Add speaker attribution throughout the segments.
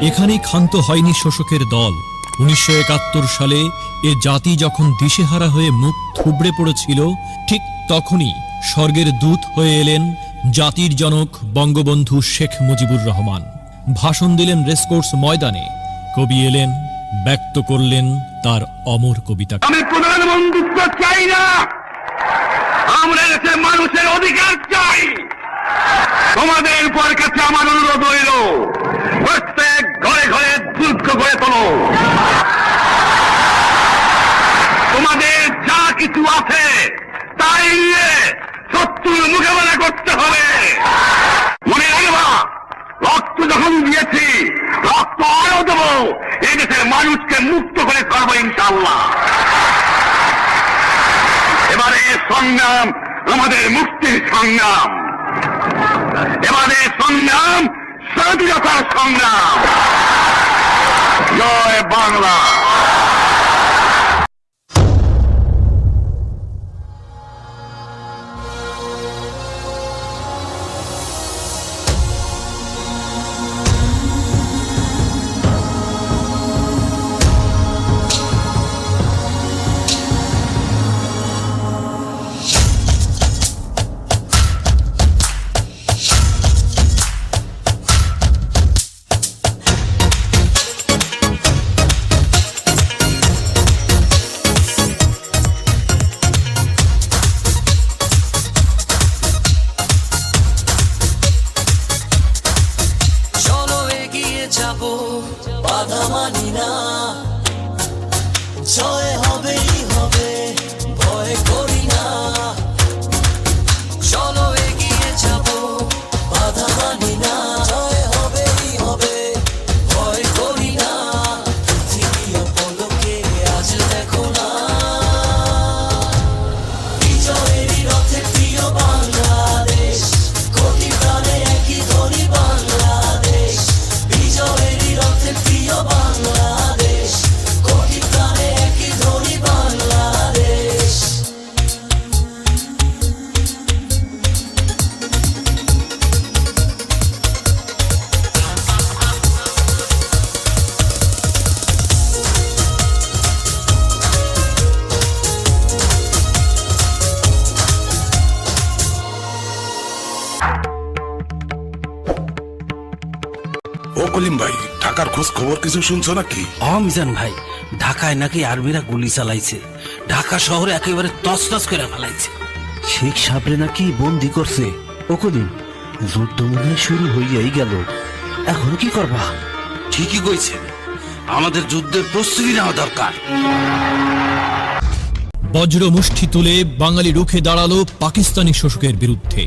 Speaker 1: এখানেই ক্ষান্ত হয়নি শোষকের দল। ১৯৭১ সালে এ জাতি যখন দিশেহারা হয়ে মুখ থুবড়ে পড়েছিল, ঠিক তখনই স্বর্গের দূত হয়ে এলেন জাতির জনক বঙ্গবন্ধু শেখ মুজিবুর রহমান। ভাষণ দিলেন রেসকোর্স ময়দানে, কবি এলেন, ব্যক্ত করলেন তার অমর কবিতা।
Speaker 2: আমি প্রধানমন্ত্রিত্ব চাই না, আমরা দেশের মানুষের অধিকার চাই। তোমাদের উপর কাছে আমার অনুরোধ রইল, প্রত্যেক ঘরে ঘরে দুর্গ গড়ে তোলো। তোমাদের যা কিছু আছে তাই নিয়ে শত্রুর মোকাবেলা করতে হবে। মনে রাখবা, রক্ত যখন দিয়েছি, রক্ত আরো দেবো। এই দেশের মানুষকে মুক্ত করে ছাড়বো ইনশাআল্লাহ। এবারে সংগ্রাম আমাদের মুক্তির সংগ্রাম, এবারে সংগ্রাম স্বাধীনতার সংগ্রাম। জয় বাংলা।
Speaker 3: বাধা মানি না, জয় হবেই হবে, ভয় করি না, চলো এগিয়ে যাব, বাধা মানি না, জয় হবেই হবে, ভয় করি না, পৃথিবী পলকে আজ দেখো না, বিজয়েরই রথে প্রিয় বাংলাদেশ, কোটি প্রাণে একই ধ্বনি বাংলাদেশ, বিজয়েরই রথে প্রিয় বাংলাদেশ, কোটি প্রাণে একই ধ্বনি বাংলাদেশ।
Speaker 4: ও কলিম ভাই, ঢাকার খোঁজ খবর কিছু শুনছো নাকি?
Speaker 5: মিজান ভাই, ঢাকায় নাকি আর্মিরা গুলি চালাইছে, ঢাকা শহরে একেবারে তছনছ করে ফেলাইছে, শেখ সাবরে নাকি বন্দি করছে। ও কদিন যুদ্ধ মনে হয় শুরু হইয়াই গেল, এখন কি করবা? ঠিকই কইছেন, আমাদের যুদ্ধের প্রস্তুতি নেওয়া দরকার।
Speaker 1: বজ্র মুষ্টি তুলে বাঙালি রুখে দাঁড়ালো পাকিস্তানি শোষকের বিরুদ্ধে।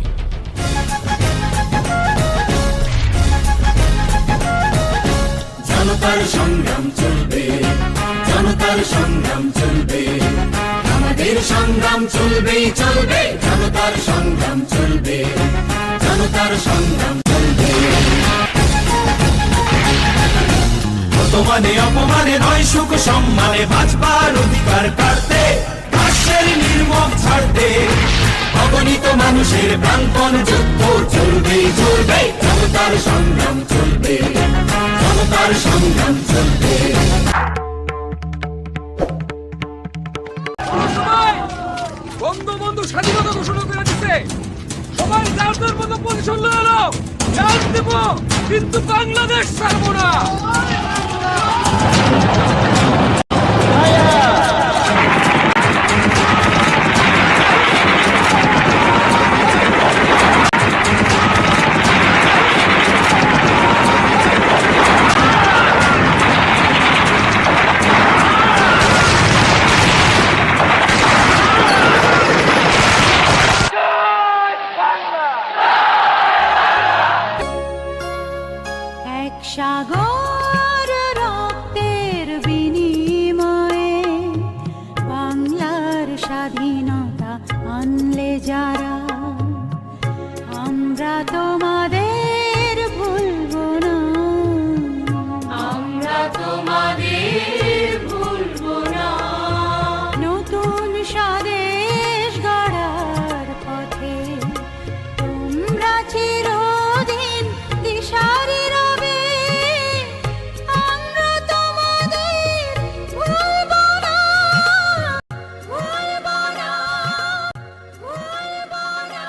Speaker 6: জনতার সংগ্রাম চলবে, জনতার সংগ্রাম চলবে, আমাদের সংগ্রাম চলবেই চলবে, জনতার সংগ্রাম চলবে, জনতার সংগ্রাম চলবে। বর্তমানে অপমানে নয়, সুখ সম্মানে বাঁচবার অধিকার কাটতে, রাষ্ট্রের নির্মম ছাড়তে, অগণিত মানুষের প্রাণপণ যুদ্ধ চলবেই চলবে, জনতার সংগ্রাম চলবে, জনতার সংগ্রাম চলবে।
Speaker 7: বঙ্গবন্ধু স্বাধীনতা ঘোষণা করে দিতে সবাই যার যার মতো পজিশন লয়ে এলো, জান দেব কিন্তু বাংলাদেশ ছাড়বো না।
Speaker 8: এক সাগর রক্তের বিনিময়ে বাংলার স্বাধীনতা আনলে যারা, আমরা তোমাদের ভুলবো না, আমরা তোমাদের ভুলবো না। নতুন স্বদেশ গড়ার পথে তোমরা চিরদিন দিশারি রবে, আমরা তোমাদের ভুলবো না, ভুলবো না, ভুলবো না।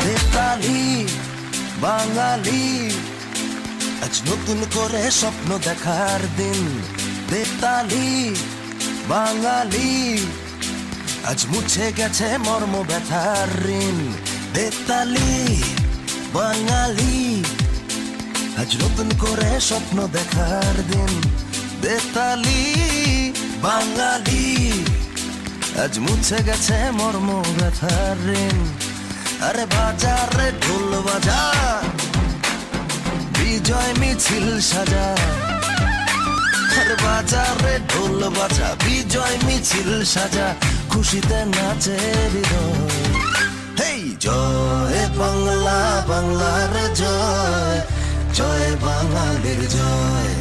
Speaker 3: বেতালি বাঙালি, আজ নতুন করে স্বপ্ন দেখার দিন, বেতালি বাঙালি, আজ মুছে গেছে মর্ম ব্যথার ঋণ, বেতালি বাঙালি, আজ নতুন করে স্বপ্ন দেখার দিন, বেতালি বাঙালি, আজ মুছে গেছে মর্ম ব্যথার ঋণ। আরে বাজারে ঢোল বাজা, বিজয় মিছিল সাজা, আরে বাজারে ঢোল বাজা, বিজয় মিছিল সাজা, খুশিতে নাচে হৃদয়। হেই জয় বাংলা, বাংলার জয়, জয় বাঙালির জয়,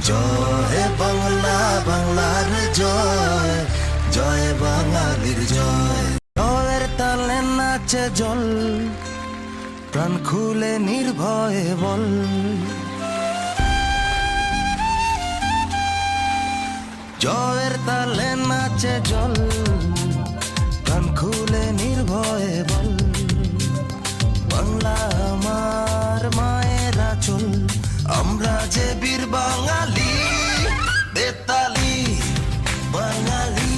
Speaker 3: জয় বাংলা, বাংলার জয়, জয় বাঙালির জয়। জয়ের তালে নাচে জল, প্রাণ খুলে নির্ভয়ে বল, জয়ের তালে নাচে জল, কান খুলে নির্ভয়ে বল, বাংলা আমার মায়ের আঁচল, আমরা যে বীর বাঙালি, বেতালি বাঙালি,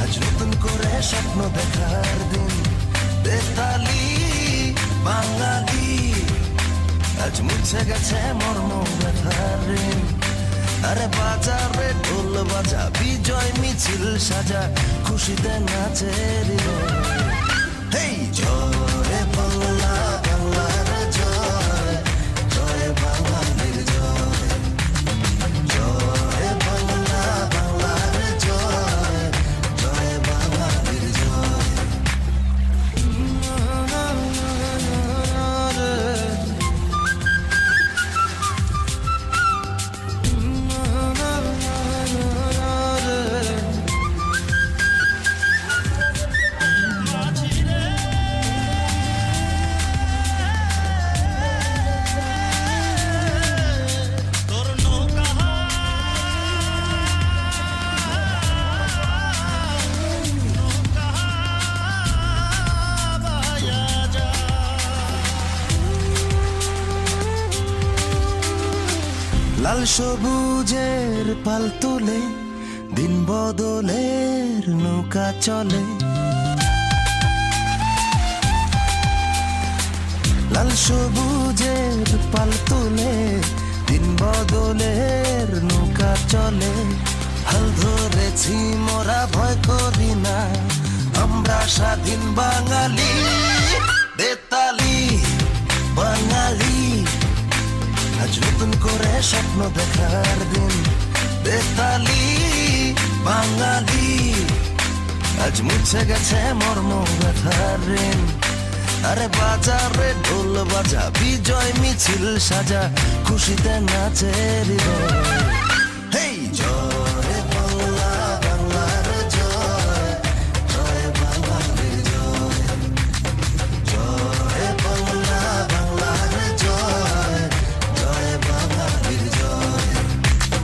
Speaker 3: আজ নতুন করে স্বপ্ন দেখার দিন, বেতালি বাঙালি, আজ মুছে গেছে মর্ম ব্যথার ঋণ। আরে বাজারে ঢোল বাজা, বিজয় মিছিল সাজা, খুশিতে নাচে হৃদয়। হেই জয় বাংলা, বাংলার জয়, জয় বাঙালির জয়, জয় বাংলা, বাংলার জয়, জয় বাঙালির জয়। লাল সবুজের পাল তুলে দিন বদলের নৌকা চলে, লাল সবুজের পাল তুলে দিন বদলের নৌকা চলে, হাল ধরেছি মোরা ভয় করি না, আমরা স্বাধীন বাঙালি, বেতালি বাঙালি, আজ নতুন করে স্বপ্ন দেখার দিন, বেতালি বাঙালি, আজ মুছে গেছে মর্ম ব্যথার ঋণ। আরে বাজারে ঢোল বাজা, বিজয় মিছিল সাজা, খুশিতে নাচে হৃদয়। হেই জয় বাংলা, বাংলার জয়, জয় বাঙালির জয়, জয় বাংলা, বাংলার জয়, জয় বাঙালির জয়।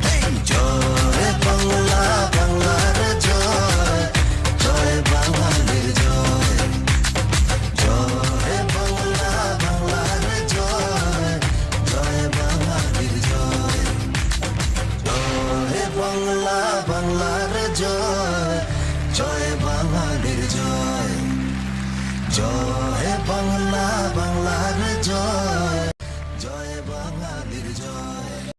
Speaker 3: হেই জয় বাংলা, বাংলার জয়, জয় বাঙালির জয়, জয় বাংলা, বাংলার জয়, জয় বাঙালির জয়, জয় বাংলা, বাংলার জয়, জয় বাঙালির জয়, জয়